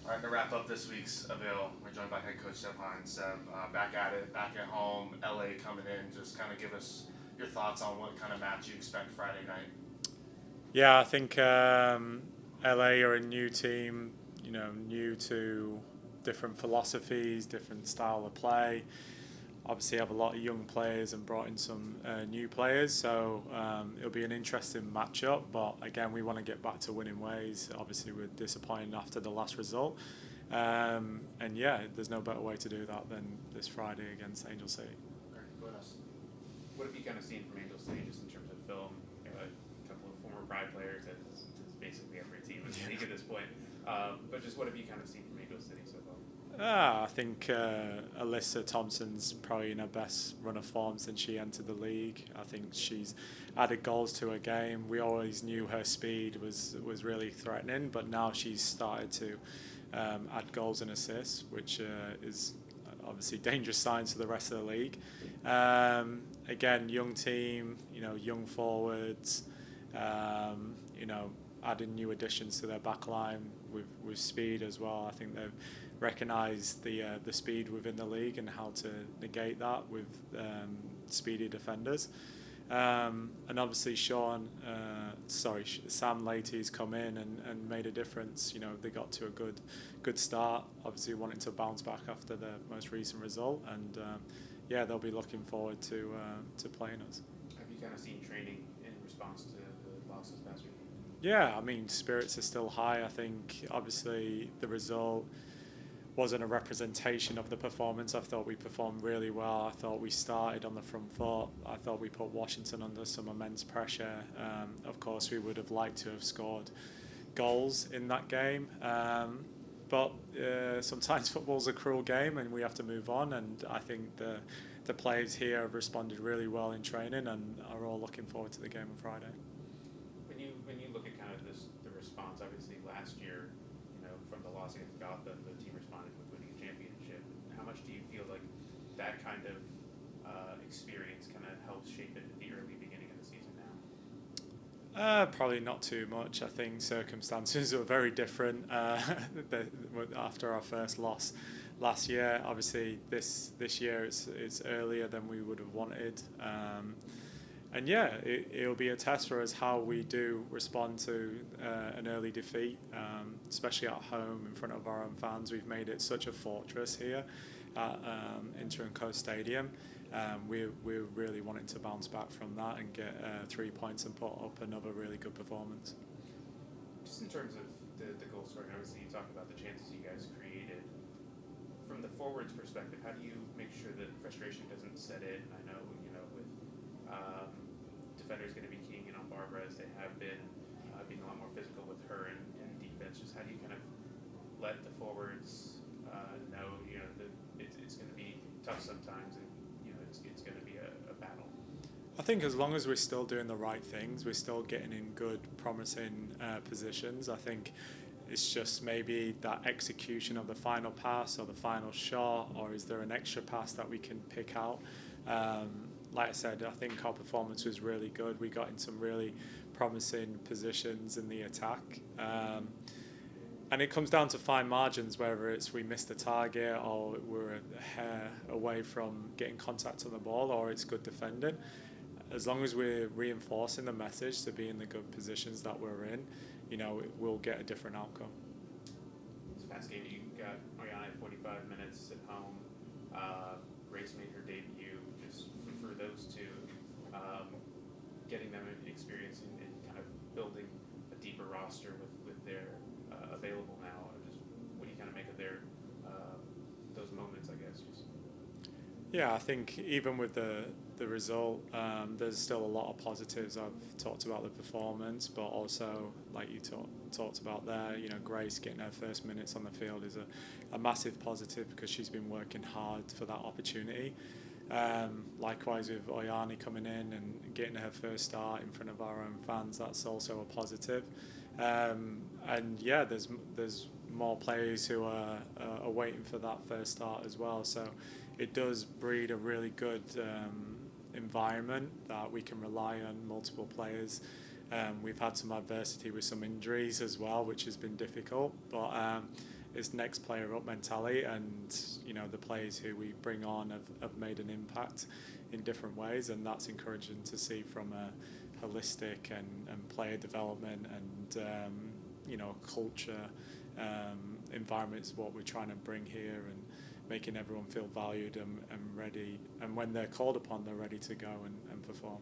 All right, to wrap up this week's Avail, we're joined by head coach Hines. Back at it, back at home, LA coming in. Just kind of give us your thoughts on what kind of match you expect Friday night. Yeah, I think LA are a new team, new to different philosophies, different style of play. Obviously, have a lot of young players and brought in some new players, so it'll be an interesting matchup. But again, we want to get back to winning ways. Obviously, we're disappointed after the last result, and yeah, there's no better way to do that than this Friday against Angel City. All right, go ahead. What have you kind of seen from Angel City just in terms of film? A couple of former Pride players, as basically every team in the league at this point. But just what have you kind of seen from Angel City so far? I think Alyssa Thompson's probably in her best run of form since she entered the league. I think she's added goals to her game. We always knew her speed was really threatening, but now she's started to add goals and assists, which is obviously dangerous signs for the rest of the league. Again, young team, young forwards, adding new additions to their back line with speed as well. I think they've recognised the speed within the league and how to negate that with speedy defenders. And obviously Sam Leahy's come in and made a difference. They got to a good start. Obviously wanting to bounce back after the most recent result, and yeah, they'll be looking forward to playing us. Have you kind of seen training in response to the losses past week? Yeah, I mean, spirits are still high. I think obviously the result wasn't a representation of the performance. I thought we performed really well. I thought we started on the front foot. I thought we put Washington under some immense pressure. Of course, we would have liked to have scored goals in that game. But sometimes football's a cruel game and we have to move on. And I think the players here have responded really well in training and are all looking forward to the game on Friday. When you look at kind of the response, obviously last year, from the loss against Gotham, the team responded with winning a championship. How much do you feel like that kind of experience kind of helps shape it at the early beginning of the season now? Probably not too much. I think circumstances were very different after our first loss last year. Obviously, this year it's earlier than we would have wanted. And yeah, it'll be a test for us how we do respond to an early defeat, especially at home in front of our own fans. We've made it such a fortress here at Inter and Coast Stadium. We're really wanting to bounce back from that and get 3 points and put up another really good performance. Just in terms of the goal scoring, obviously you talk about the chances you guys created. From the forwards perspective, how do you make sure that frustration doesn't set in? I know, with defenders going to be keying in on Barbara as they have been, being a lot more physical with her in defense. Just how do you kind of let the forwards know, that it's going to be tough sometimes, and it's going to be a battle. I think as long as we're still doing the right things, we're still getting in good, promising positions. I think it's just maybe that execution of the final pass or the final shot, or is there an extra pass that we can pick out? Like I said, I think our performance was really good. We got in some really promising positions in the attack. And it comes down to fine margins, whether it's we missed the target or we're a hair away from getting contact on the ball, or it's good defending. As long as we're reinforcing the message to be in the good positions that we're in, we'll get a different outcome. This past game, you got Oriana at 45 minutes at home. Grace made her debut. Just for those two, getting them experiencing and kind of building a deeper roster with their available now. Just what do you kind of make of their those moments? I guess. Yeah, I think even with the result, there's still a lot of positives. I've talked about the performance, but also, like you talked about there, Grace getting her first minutes on the field is a massive positive because she's been working hard for that opportunity. Likewise with Oyani coming in and getting her first start in front of our own fans, that's also a positive. And yeah, there's more players who are waiting for that first start as well. So it does breed a really good environment that we can rely on multiple players. We've had some adversity with some injuries as well, which has been difficult. But it's next player up mentality, and you know the players who we bring on have made an impact in different ways, and that's encouraging to see from a holistic and player development and you know culture environment is what we're trying to bring here, and making everyone feel valued and ready, and when they're called upon they're ready to go and perform.